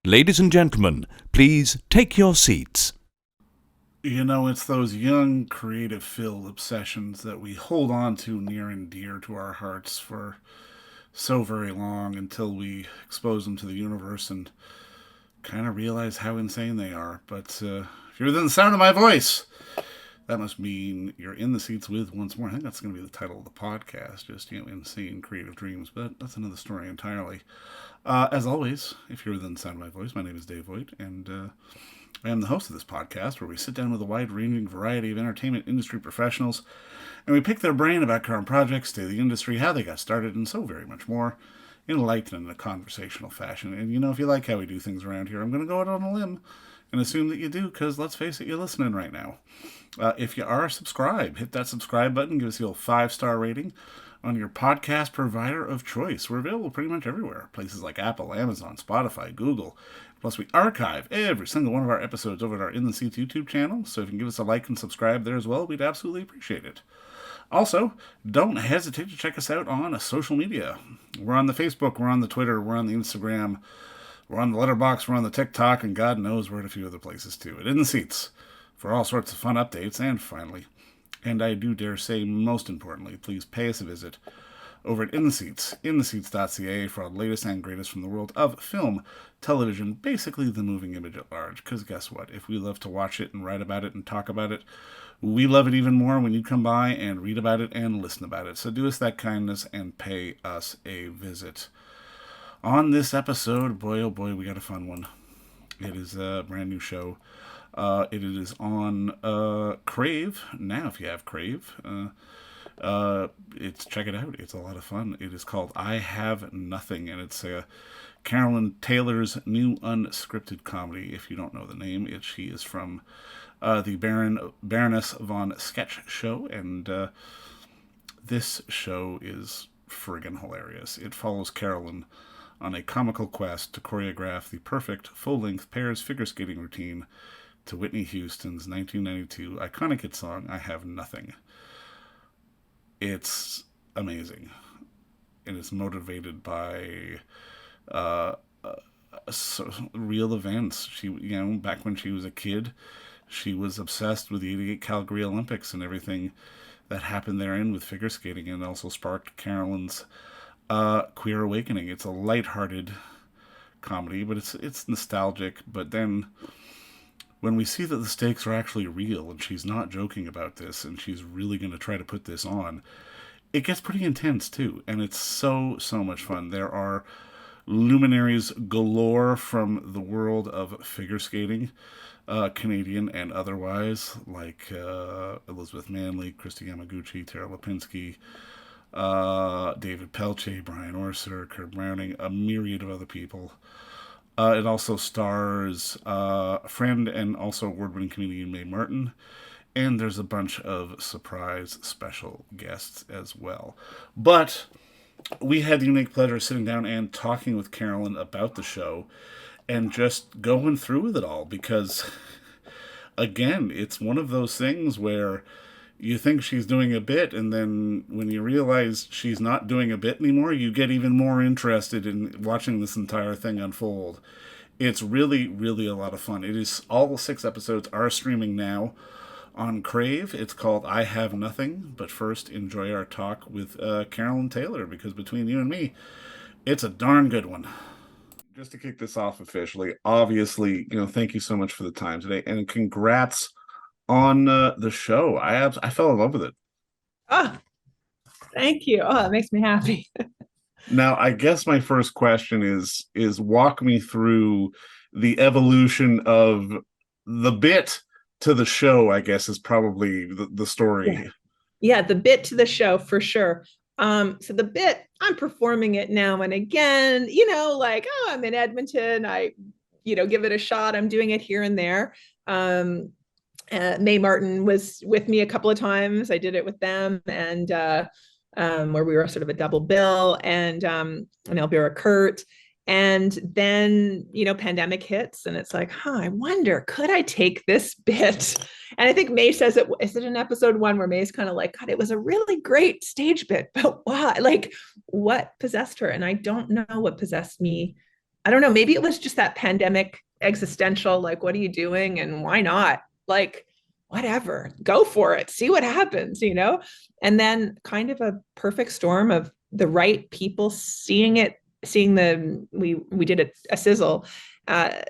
Ladies and gentlemen, please take your seats. You know, it's those young, creative filled obsessions that we hold on to near and dear to our hearts for so very long until we expose them to the universe and kind of realize how insane they are. But if you're within the sound of my voice, that must mean you're in the seats with once more. I think that's going to be the title of the podcast, just, insane creative dreams. But that's another story entirely. As always, if you're within the sound of my voice, my name is Dave Voigt, and I am the host of this podcast where we sit down with a wide-ranging variety of entertainment industry professionals and we pick their brain about current projects, state of the industry, how they got started, and so very much more in a light and in a conversational fashion. And if you like how we do things around here, I'm going to go out on a limb and assume that you do, because let's face it, you're listening right now. If you are, subscribe. Hit that subscribe button. Give us the old 5-star rating on your podcast provider of choice. We're available pretty much everywhere. Places like Apple, Amazon, Spotify, Google. Plus, we archive every single one of our episodes over at our In the Seats YouTube channel. So if you can give us a like and subscribe there as well, we'd absolutely appreciate it. Also, don't hesitate to check us out on social media. We're on the Facebook, we're on the Twitter, we're on the Instagram, we're on the Letterboxd, we're on the TikTok, and God knows we're at a few other places too. At In the Seats for all sorts of fun updates. And finally, and I do dare say most importantly, please pay us a visit over at In the Seats, intheseats.ca, for all the latest and greatest from the world of film, television, basically the moving image at large. Because guess what? If we love to watch it and write about it and talk about it, we love it even more when you come by and read about it and listen about it. So do us that kindness and pay us a visit. On this episode, boy oh boy, we got a fun one. It is a brand new show. It is on Crave. Now, if you have Crave, check it out. It's a lot of fun. It is called I Have Nothing, and it's Carolyn Taylor's new unscripted comedy. If you don't know the name, she is from the Baroness von Sketch show, and this show is friggin' hilarious. It follows Carolyn on a comical quest to choreograph the perfect full-length pairs figure skating routine to Whitney Houston's 1992 iconic hit song, I Have Nothing. It's amazing. And it's motivated by real events. She, back when she was a kid, she was obsessed with the '88 Calgary Olympics and everything that happened therein with figure skating, and also sparked Carolyn's queer awakening. It's a lighthearted comedy, but it's nostalgic. But then when we see that the stakes are actually real and she's not joking about this and she's really going to try to put this on, it gets pretty intense too. And it's so much fun. There are luminaries galore from the world of figure skating, Canadian and otherwise, like Elizabeth Manley, Christy Yamaguchi, Tara Lipinski, David Pelche, Brian Orser, Kurt Browning, a myriad of other people. It also stars a friend and also award-winning comedian Mae Martin, and there's a bunch of surprise special guests as well. But we had the unique pleasure of sitting down and talking with Carolyn about the show and just going through with it all, because, again, it's one of those things where you think she's doing a bit, and then when you realize she's not doing a bit anymore, you get even more interested in watching this entire thing unfold. It's really, really a lot of fun. It is, all 6 episodes are streaming now on Crave. It's called I Have Nothing. But first, enjoy our talk with Carolyn Taylor, because between you and me, it's a darn good one. Just to kick this off officially, obviously, thank you so much for the time today, and congrats on the show. I fell in love with it. Oh, thank you. Oh, that makes me happy. Now, I guess my first question is walk me through the evolution of the bit to the show, I guess, is probably the story. Yeah, the bit to the show for sure. So the bit, I'm performing it now and again, I'm in Edmonton. I, give it a shot. I'm doing it here and there. Mae Martin was with me a couple of times. I did it with them, and where we were sort of a double bill, and Elvira Kurt. And then, pandemic hits, and it's like, I wonder, could I take this bit? And I think Mae says is it in episode 1 where Mae's kind of like, God, it was a really great stage bit, but why? Like, what possessed her? And I don't know what possessed me I don't know, maybe it was just that pandemic existential, like, what are you doing and why not? Like, whatever, go for it, see what happens, you know? And then kind of a perfect storm of the right people seeing it, seeing we did a sizzle,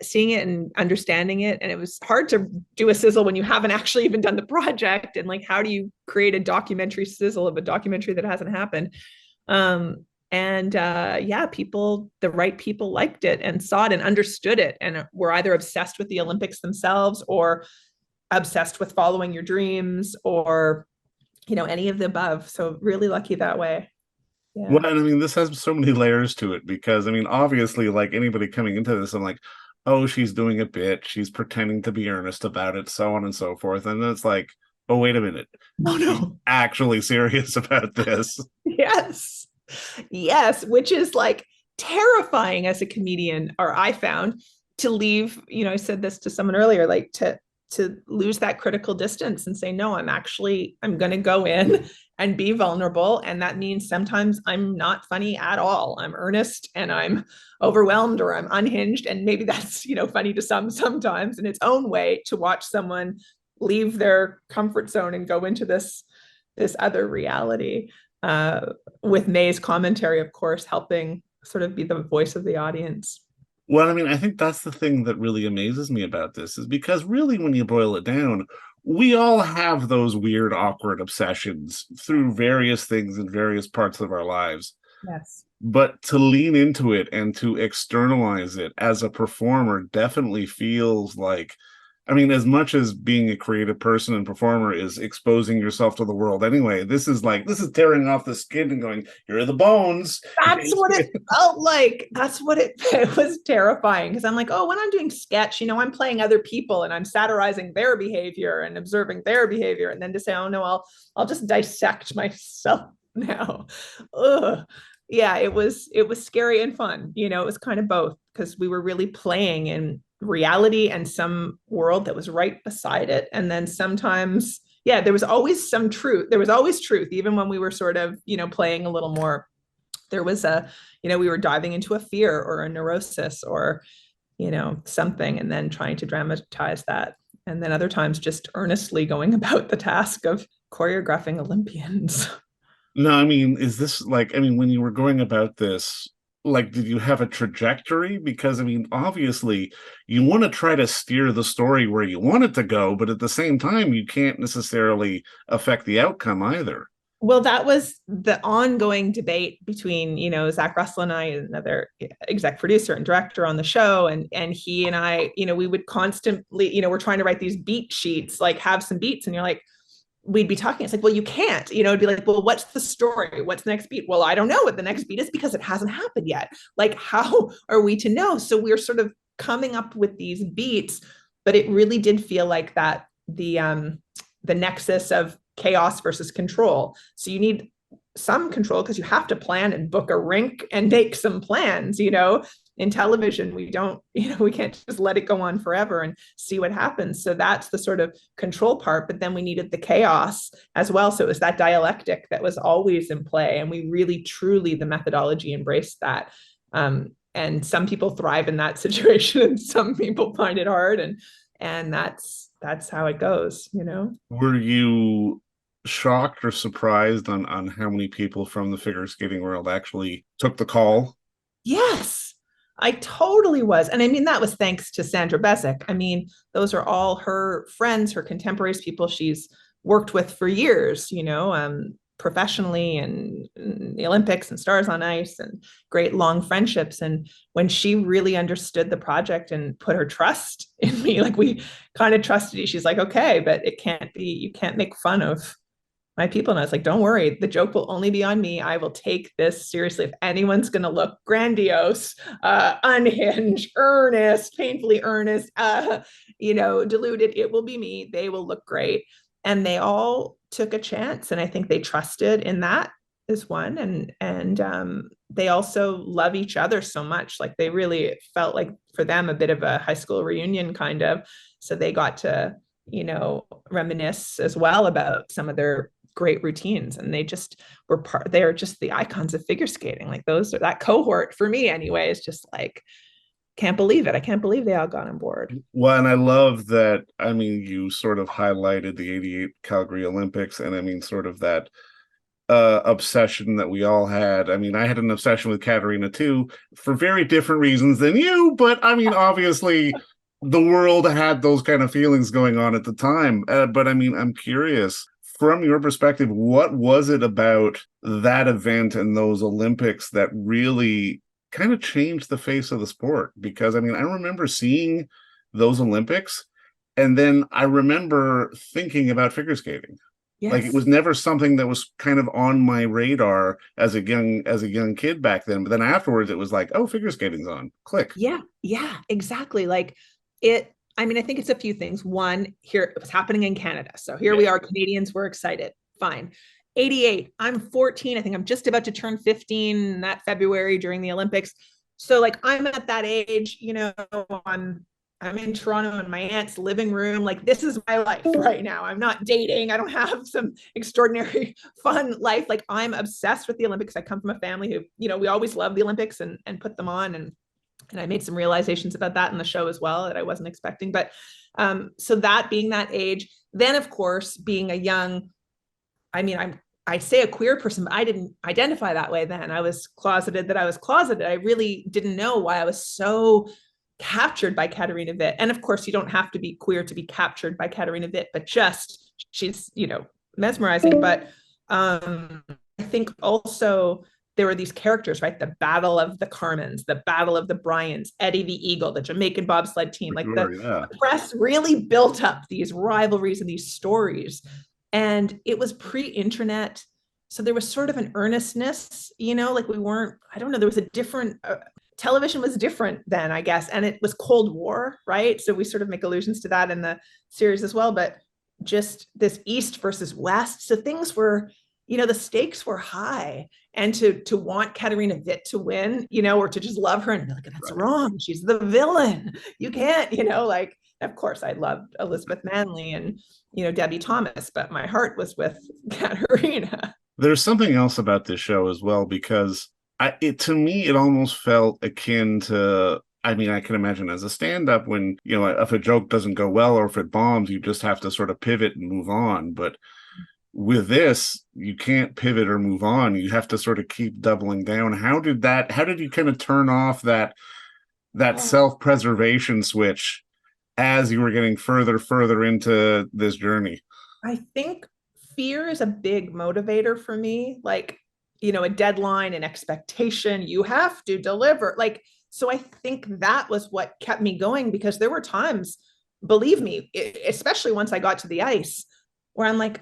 seeing it and understanding it. And it was hard to do a sizzle when you haven't actually even done the project. And like, how do you create a documentary sizzle of a documentary that hasn't happened? And yeah, the right people liked it and saw it and understood it and were either obsessed with the Olympics themselves or obsessed with following your dreams or, any of the above. So really lucky that way. Yeah. Well, and I mean, this has so many layers to it because, I mean, obviously, like anybody coming into this, I'm like, oh, she's doing a bit, she's pretending to be earnest about it, so on and so forth. And then it's like, oh, wait a minute. Oh, She's no. actually serious about this. Yes. Yes. Which is like terrifying as a comedian, or I found, to leave, I said this to someone earlier, like to lose that critical distance and say, no, I'm going to go in and be vulnerable. And that means sometimes I'm not funny at all. I'm earnest and I'm overwhelmed or I'm unhinged. And maybe that's, funny to some sometimes in its own way, to watch someone leave their comfort zone and go into this other reality, with May's commentary, of course, helping sort of be the voice of the audience. Well, I mean, I think that's the thing that really amazes me about this is because really, when you boil it down, we all have those weird, awkward obsessions through various things in various parts of our lives. Yes. But to lean into it and to externalize it as a performer definitely feels like, I mean, as much as being a creative person and performer is exposing yourself to the world anyway, this is tearing off the skin and going, here are the bones. That's what it felt like. That's what it was terrifying. Because I'm like, oh, when I'm doing sketch, I'm playing other people and I'm satirizing their behavior and observing their behavior. And then to say, oh no, I'll just dissect myself now. Ugh. Yeah, it was scary and fun. It was kind of both, because we were really playing in reality and some world that was right beside it. And then sometimes, yeah, there was always some truth. There was always truth, even when we were sort of, playing a little more. There was we were diving into a fear or a neurosis or, something, and then trying to dramatize that. And then other times just earnestly going about the task of choreographing Olympians. No, I mean, is this like, I mean, when you were going about this, like, did you have a trajectory? Because, I mean, obviously, you want to try to steer the story where you want it to go, but at the same time, you can't necessarily affect the outcome either. Well, that was the ongoing debate between, Zach Russell and I, another exec producer and director on the show. And he and I, we would constantly, we're trying to write these beat sheets, like have some beats. And you're like, we'd be talking. It's like, well, you can't, it'd be like, well, what's the story? What's the next beat? Well, I don't know what the next beat is because it hasn't happened yet. Like, how are we to know? So we're sort of coming up with these beats, but it really did feel like that the nexus of chaos versus control. So you need some control because you have to plan and book a rink and make some plans. In television, we don't, we can't just let it go on forever and see what happens. So that's the sort of control part, but then we needed the chaos as well. So it was that dialectic that was always in play. And we really, truly, the methodology embraced that. And some people thrive in that situation and some people find it hard. And that's how it goes, Were you shocked or surprised on how many people from the figure skating world actually took the call? Yes, I totally was. And I mean, that was thanks to Sandra Bezic. I mean, those are all her friends, her contemporaries, people she's worked with for years, professionally and the Olympics and Stars on Ice and great long friendships. And when she really understood the project and put her trust in me, like we kind of trusted you, she's like, okay, but you can't make fun of my people. And I was like, don't worry, the joke will only be on me. I will take this seriously. If anyone's going to look grandiose, unhinged, earnest, painfully earnest, deluded, it will be me. They will look great. And they all took a chance. And I think they trusted in that is one. And they also love each other so much. Like they really felt like for them a bit of a high school reunion kind of. So they got to, reminisce as well about some of their great routines, and they just they're just the icons of figure skating. Like that cohort for me anyway is just like can't believe it. I can't believe they all got on board. Well, and I love that. I mean, you sort of highlighted the '88 Calgary Olympics, and I mean, sort of that obsession that we all had. I mean, I had an obsession with Katerina too, for very different reasons than you, but I mean, obviously, the world had those kind of feelings going on at the time. But I mean, I'm curious, from your perspective, what was it about that event and those Olympics that really kind of changed the face of the sport? Because I mean, I remember seeing those Olympics, and then I remember thinking about figure skating. Like, it Yes. was never something that was kind of on my radar as a young kid back then. But then afterwards, it was like, oh, figure skating's on. Click. Yeah, yeah, exactly. Like it, I mean, I think it's a few things. One, here it was happening in Canada. So here we Yeah. are, Canadians, we're excited. Fine. 88, I'm 14. I think I'm just about to turn 15 that February during the Olympics. So like I'm at that age, I'm in Toronto in my aunt's living room. Like, this is my life right now. I'm not dating. I don't have some extraordinary fun life. Like, I'm obsessed with the Olympics. I come from a family who, we always love the Olympics and put them on. And I made some realizations about that in the show as well that I wasn't expecting. But so that being that age, then of course, being a young, I say a queer person, but I didn't identify that way then. I was closeted. I really didn't know why I was so captured by Katerina Witt. And of course, you don't have to be queer to be captured by Katerina Witt, but just she's, mesmerizing. But I think also there were these characters, right? The Battle of the Carmens, the Battle of the Bryans, Eddie the Eagle, the Jamaican bobsled team. Like the press really built up these rivalries and these stories. And it was pre-internet. So there was sort of an earnestness, like we weren't, I don't know, there was a different, television was different then, I guess. And it was Cold War, right? So we sort of make allusions to that in the series as well, but just this East versus West. So things were, the stakes were high. And to want Katerina Witt to win, or to just love her and be like, that's wrong. She's the villain. You can't, like, of course I loved Elizabeth Manley and, Debbie Thomas, but my heart was with Katerina. There's something else about this show as well, because to me, it almost felt akin to, I mean, I can imagine as a stand-up when, if a joke doesn't go well or if it bombs, you just have to sort of pivot and move on. But with this, you can't pivot or move on. You have to sort of keep doubling down. How did you kind of turn off that self-preservation switch as you were getting further into this journey? I think fear is a big motivator for me. Like, a deadline, an expectation, you have to deliver. Like, so I think that was what kept me going, because there were times, believe me, especially once I got to the ice, where I'm like,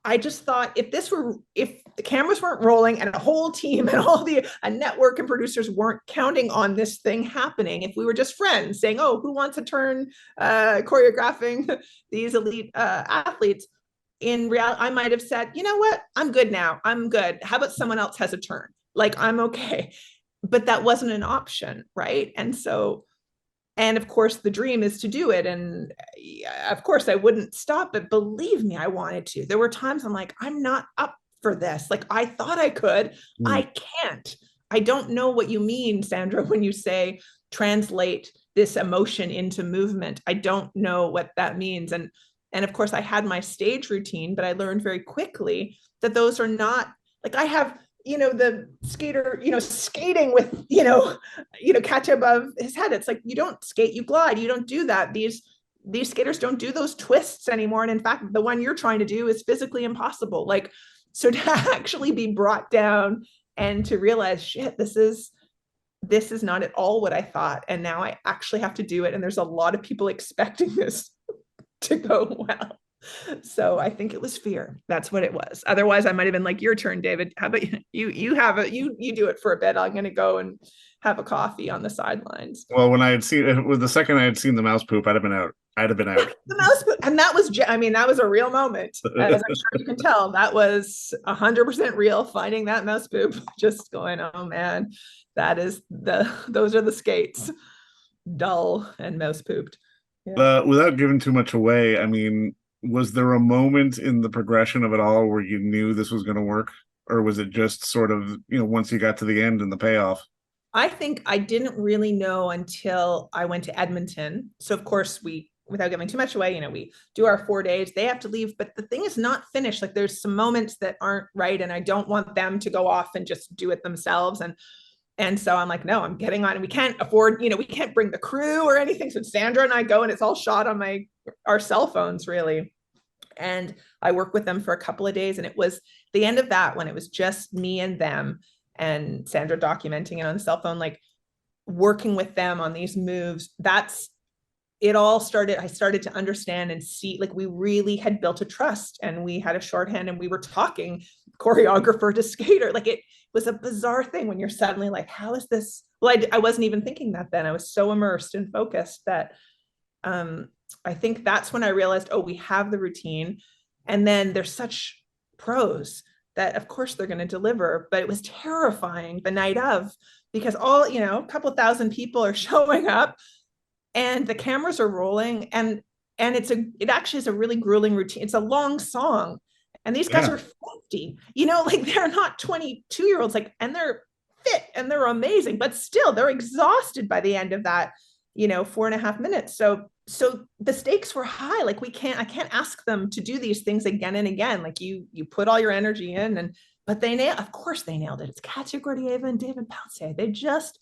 I just thought if the cameras weren't rolling and a whole team and a network and producers weren't counting on this thing happening, if we were just friends saying, oh, who wants a turn choreographing these elite athletes, in reality, I might have said, you know what, I'm good now. I'm good. How about someone else has a turn? Like, I'm okay. But that wasn't an option, right? And of course, the dream is to do it. And of course, I wouldn't stop, but believe me, I wanted to. There were times I'm like, I'm not up for this. Like, I thought I could. I can't. I don't know what you mean, Sandra, when you say translate this emotion into movement. I don't know what that means. And of course, I had my stage routine, but I learned very quickly that those are not, like, I have, the skater, skating with, Katya above his head. It's like, you don't skate, you glide. You don't do that. These skaters don't do those twists anymore. And in fact, the one you're trying to do is physically impossible. Like, so to actually be brought down and to realize, shit, this is not at all what I thought. And now I actually have to do it. And there's a lot of people expecting this to go well. So I think it was fear. That's what it was. Otherwise, I might have been like, your turn, David. How about you have it, you do it for a bit. I'm going to go and have a coffee on the sidelines. Well, when I had seen it, with the second I had seen the mouse poop, I'd have been out. The mouse poop. And that was, that was a real moment. As I'm sure you can tell, that was 100% real, finding that mouse poop, just going, oh man, those are the skates. Dull and mouse pooped. Yeah. Without giving too much away, I mean, was there a moment in the progression of it all where you knew this was going to work? Or was it just sort of, once you got to the end and the payoff? I think I didn't really know until I went to Edmonton. So of course we, without giving too much away, we do our 4 days. They have to leave, but the thing is not finished. Like there's some moments that aren't right, and I don't want them to go off and just do it themselves. And so I'm like, no, I'm getting on. And we can't afford, we can't bring the crew or anything. So Sandra and I go, and it's all shot on our cell phones, really. And I worked with them for a couple of days, and it was the end of that when it was just me and them, and Sandra documenting it on the cell phone, like working with them on these moves. That's it all started. I started to understand and see, like, we really had built a trust, and we had a shorthand, and we were talking choreographer to skater. Like, it was a bizarre thing when you're suddenly like, how is this? Well, I wasn't even thinking that then. I was so immersed and focused that I think that's when I realized, oh, we have the routine. And then there's such pros that of course they're going to deliver. But it was terrifying the night of, because all, a couple thousand people are showing up, and the cameras are rolling, and it actually is a really grueling routine. It's a long song. And these guys Yeah. are 50, like they're not 22-year-olds, like, and they're fit and they're amazing, but still they're exhausted by the end of that, 4.5 minutes. So the stakes were high. Like, I can't ask them to do these things again and again. Like, you put all your energy in, but of course they nailed it. It's Katya Gordieva and David Pounce. They just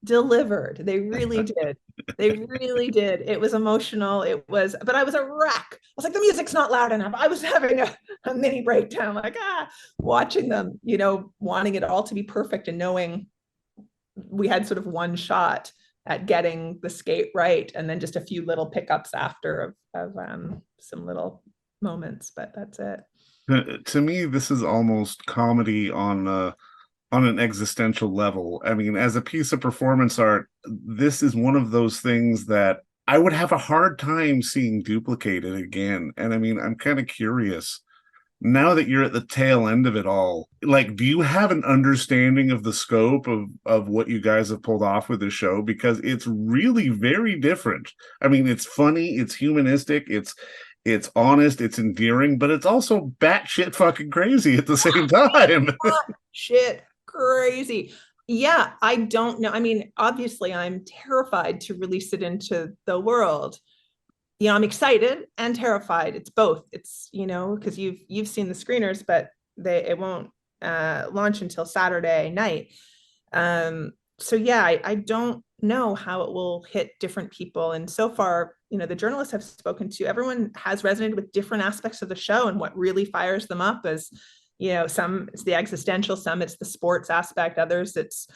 delivered. They really did. They really did. It was emotional. But I was a wreck. I was like, the music's not loud enough. I was having a mini breakdown, like, watching them, wanting it all to be perfect, and knowing we had sort of one shot at getting the skate right, and then just a few little pickups after of some little moments, but that's it. To me, this is almost comedy on an existential level. I mean, as a piece of performance art, this is one of those things that I would have a hard time seeing duplicated again. And I mean, I'm kind of curious, now that you're at the tail end of it all, like, do you have an understanding of the scope of what you guys have pulled off with the show? Because it's really very different. I mean, it's funny, it's humanistic, it's honest, it's endearing, but it's also batshit fucking crazy at the same time. Shit crazy. Yeah, I don't know. I mean, obviously I'm terrified to release it into the world. I'm excited and terrified. It's both. It's, because you've seen the screeners, but it won't launch until Saturday night. So yeah, I don't know how it will hit different people. And so far, the journalists have spoken to, everyone has resonated with different aspects of the show, and what really fires them up is, some it's the existential, some it's the sports aspect, others it's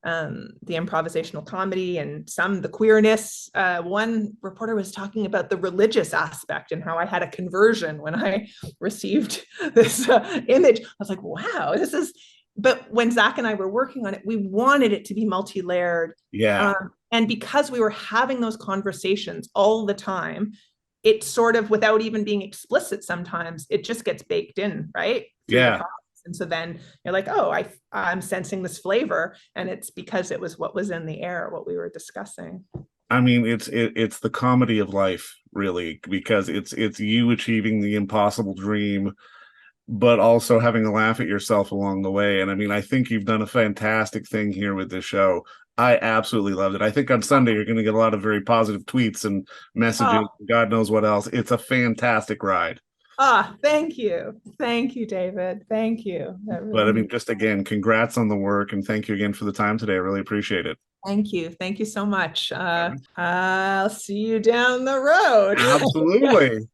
the improvisational comedy, and some the queerness. One reporter was talking about the religious aspect and how I had a conversion when I received this image. I was like, wow, this is. But when Zach and I were working on it, we wanted it to be multi-layered. Yeah. And because we were having those conversations all the time, it sort of, without even being explicit, sometimes it just gets baked in, right? Through the Yeah. process. And so then you're like, oh, I'm sensing this flavor, and it's because it was what was in the air, what we were discussing. I mean, it's the comedy of life, really, because it's you achieving the impossible dream, but also having a laugh at yourself along the way. And I mean, I think you've done a fantastic thing here with this show. I absolutely loved it. I think on Sunday you're going to get a lot of very positive tweets and messages, God knows what else. It's a fantastic ride. Thank you. Thank you, David. Thank you. But I mean, just again, congrats on the work, and thank you again for the time today. I really appreciate it. Thank you. Thank you so much. I'll see you down the road. Absolutely.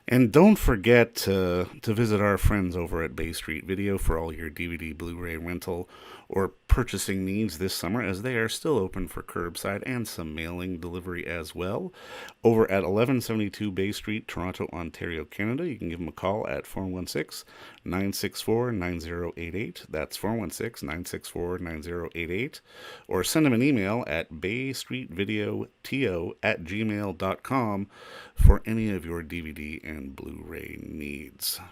And don't forget to visit our friends over at Bay Street Video for all your DVD, Blu-ray rental, or purchasing needs this summer, as they are still open for curbside and some mailing delivery as well. Over at 1172 Bay Street, Toronto, Ontario, Canada, you can give them a call at 416-964-9088. That's 416-964-9088. Or send them an email at baystreetvideoto@gmail.com for any of your DVD and Blu-ray needs.